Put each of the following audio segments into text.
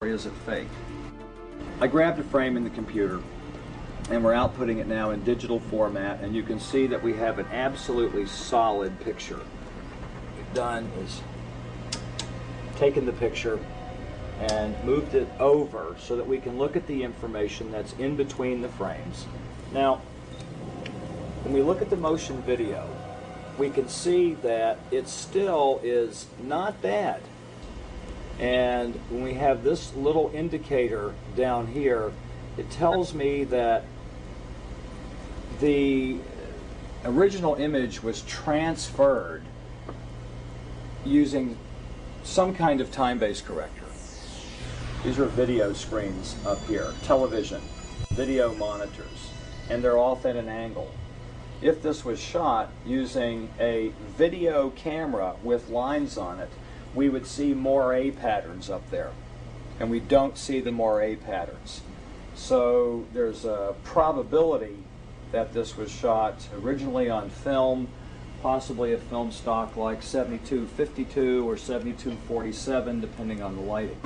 or is it fake? I grabbed a frame in the computer and we're outputting it now in digital format, and you can see that we have an absolutely solid picture. What we've done is taken the picture and moved it over so that we can look at the information that's in between the frames. Now, when we look at the motion video, we can see that it still is not bad. And when we have this little indicator down here, it tells me that the original image was transferred using some kind of time-based corrector. These are video screens up here, television, video monitors, and they're off at an angle. If this was shot using a video camera with lines on it, we would see moire patterns up there, and we don't see the moire patterns. So there's a probability that this was shot originally on film, possibly a film stock like 7252 or 7247, depending on the lighting.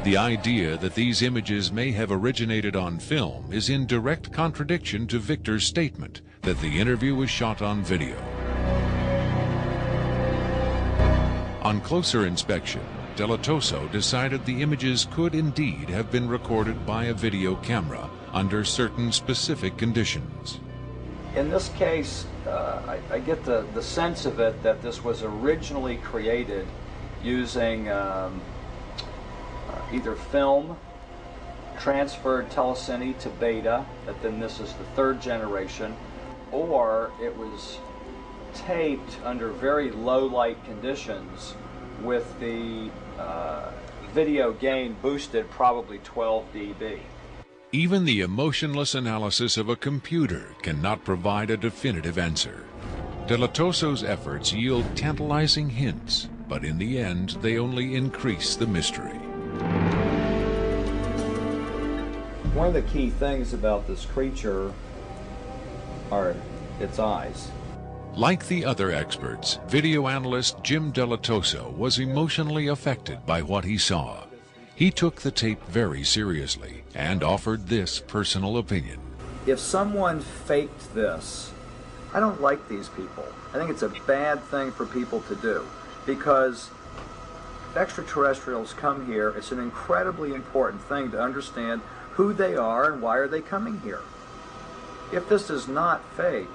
The idea that these images may have originated on film is in direct contradiction to Victor's statement that the interview was shot on video. On closer inspection, Delatoso decided the images could indeed have been recorded by a video camera under certain specific conditions. In this case, I get the sense of it that this was originally created using either film, transferred telecine to beta, that then this is the third generation, or it was taped under very low light conditions with the video gain boosted probably 12 dB. Even the emotionless analysis of a computer cannot provide a definitive answer. Delatoso's efforts yield tantalizing hints, but in the end they only increase the mystery. One of the key things about this creature are its eyes. Like the other experts, video analyst Jim Delatoso was emotionally affected by what he saw. He took the tape very seriously and offered this personal opinion. If someone faked this, I don't like these people. I think it's a bad thing for people to do, because if extraterrestrials come here, it's an incredibly important thing to understand who they are and why are they coming here. If this is not faked,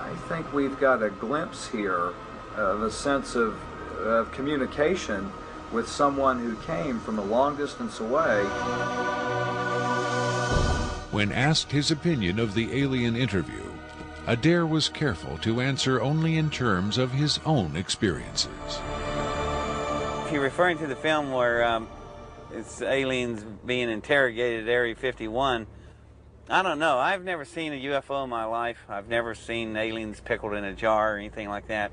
I think we've got a glimpse here of a sense of communication with someone who came from a long distance away. When asked his opinion of the alien interview, Adair was careful to answer only in terms of his own experiences. If you're referring to the film where it's aliens being interrogated at Area 51, I don't know. I've never seen a UFO in my life. I've never seen aliens pickled in a jar or anything like that.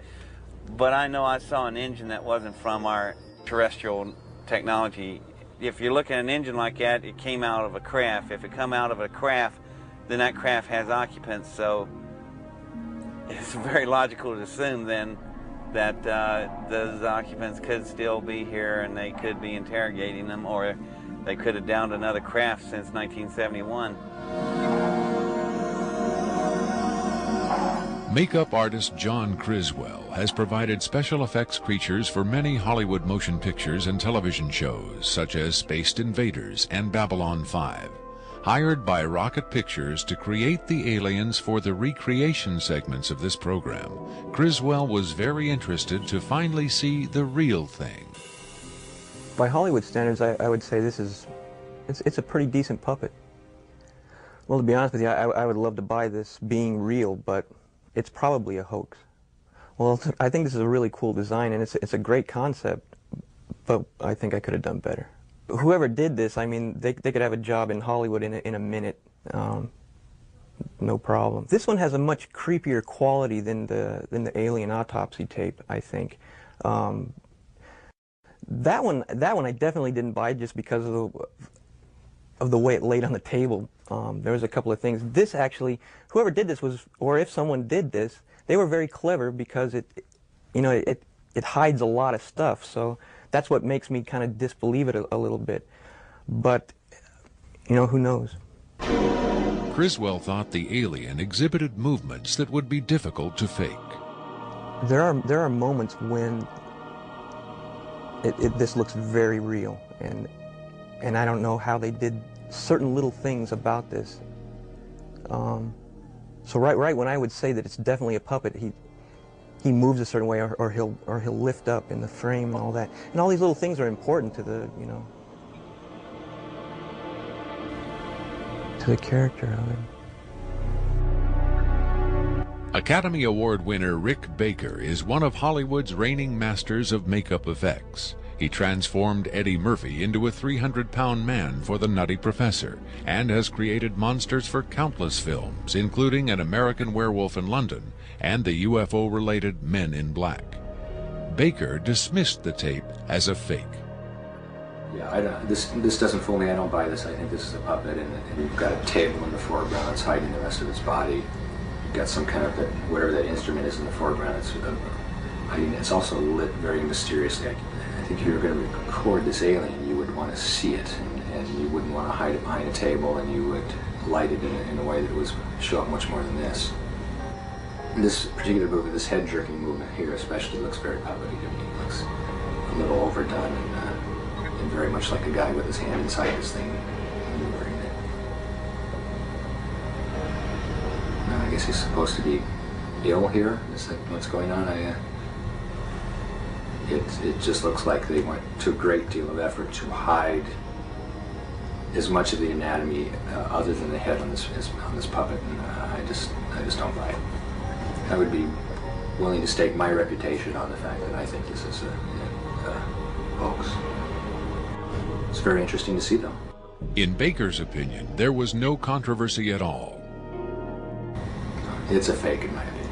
But I know I saw an engine that wasn't from our terrestrial technology. If you look at an engine like that, it came out of a craft. If it come out of a craft, then that craft has occupants. So it's very logical to assume then that those occupants could still be here and they could be interrogating them, or they could have downed another craft since 1971. Makeup artist John Criswell has provided special effects creatures for many Hollywood motion pictures and television shows, such as Spaced Invaders and Babylon 5. Hired by Rocket Pictures to create the aliens for the recreation segments of this program, Criswell was very interested to finally see the real thing. By Hollywood standards, I would say it's a pretty decent puppet. Well, to be honest with you, I would love to buy this being real, but it's probably a hoax. Well, I think this is a really cool design, and it's a great concept, but I think I could have done better. Whoever did this, I mean, they could have a job in Hollywood in a minute, no problem. This one has a much creepier quality than the alien autopsy tape, I think. That one I definitely didn't buy just because of the way it laid on the table. There was a couple of things. This actually, whoever did this was, or if someone did this, they were very clever because it hides a lot of stuff. So that's what makes me kind of disbelieve it a little bit. But, you know, who knows? Criswell thought the alien exhibited movements that would be difficult to fake. There are moments when this looks very real, and I don't know how they did certain little things about this. So right when I would say that it's definitely a puppet, he moves a certain way, or he'll lift up in the frame and all that, and all these little things are important to the, you know, to the character of it. Academy Award winner Rick Baker is one of Hollywood's reigning masters of makeup effects. He transformed Eddie Murphy into a 300-pound man for The Nutty Professor and has created monsters for countless films, including An American Werewolf in London and the UFO-related Men in Black. Baker dismissed the tape as a fake. Yeah, this doesn't fool me. I don't buy this. I think this is a puppet, and you've got a table in the foreground. It's hiding the rest of its body. You've got some kind of, whatever that instrument is in the foreground, it's also lit very mysteriously. I think if you were going to record this alien, you would want to see it, and you wouldn't want to hide it behind a table, and you would light it in a way that would show up much more than this. This particular movement, this head-jerking movement here especially, looks very puppety to me. It looks a little overdone and very much like a guy with his hand inside this thing maneuvering it. I guess he's supposed to be ill here. Is that what's going on? It just looks like they went to a great deal of effort to hide as much of the anatomy other than the head on this puppet, and I just don't buy it. I would be willing to stake my reputation on the fact that I think this is a hoax. It's very interesting to see, though. In Baker's opinion, there was no controversy at all. It's a fake, in my opinion.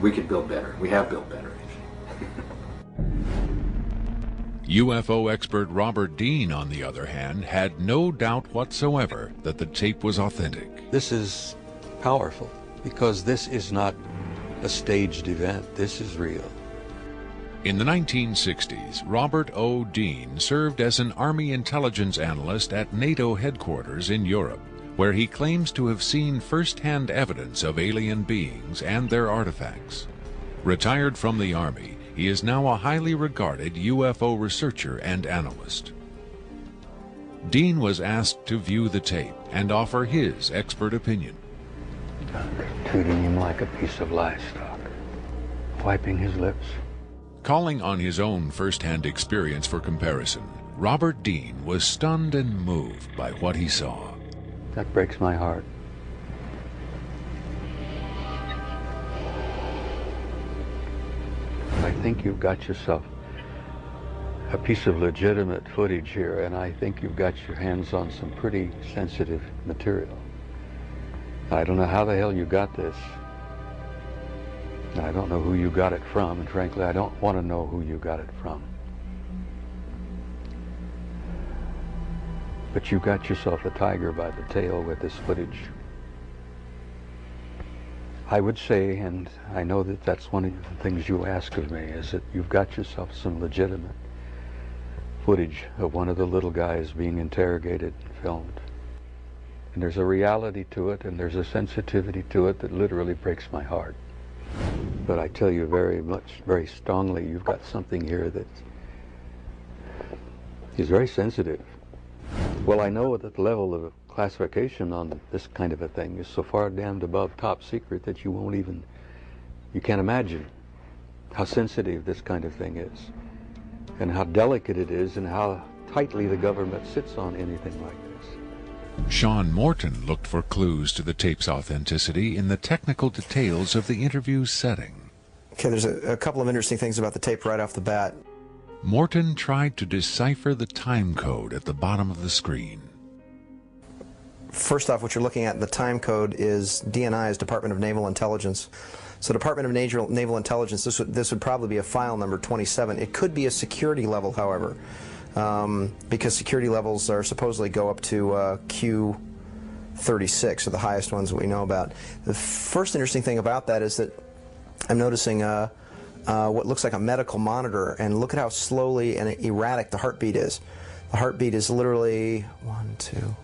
We could build better. We have built better. UFO expert Robert Dean, on the other hand, had no doubt whatsoever that the tape was authentic. This is powerful because this is not a staged event. This is real. In the 1960s, Robert O. Dean served as an Army intelligence analyst at NATO headquarters in Europe, where he claims to have seen first-hand evidence of alien beings and their artifacts. Retired from the Army, he is now a highly regarded UFO researcher and analyst. Dean was asked to view the tape and offer his expert opinion. Treating him like a piece of livestock, wiping his lips. Calling on his own first-hand experience for comparison, Robert Dean was stunned and moved by what he saw. That breaks my heart. I think you've got yourself a piece of legitimate footage here, and I think you've got your hands on some pretty sensitive material. I don't know how the hell you got this. I don't know who you got it from, and frankly, I don't want to know who you got it from. But you got yourself a tiger by the tail with this footage. I would say, and I know that that's one of the things you ask of me, is that you've got yourself some legitimate footage of one of the little guys being interrogated and filmed. And there's a reality to it, and there's a sensitivity to it that literally breaks my heart. But I tell you very strongly, you've got something here that is very sensitive. Well, I know that the level of classification on this kind of a thing is so far damned above top secret that you can't imagine how sensitive this kind of thing is, and how delicate it is, and how tightly the government sits on anything like this. Sean Morton looked for clues to the tape's authenticity in the technical details of the interview's setting. Okay, there's a couple of interesting things about the tape right off the bat. Morton tried to decipher the time code at the bottom of the screen. First off, what you're looking at in the time code is DNI's Department of Naval Intelligence. So Department of Naval Intelligence, this would probably be a file number 27. It could be a security level, however, because security levels are supposedly go up to Q36, or the highest ones that we know about. The first interesting thing about that is that I'm noticing what looks like a medical monitor, and look at how slowly and erratic the heartbeat is. The heartbeat is literally 1, 2,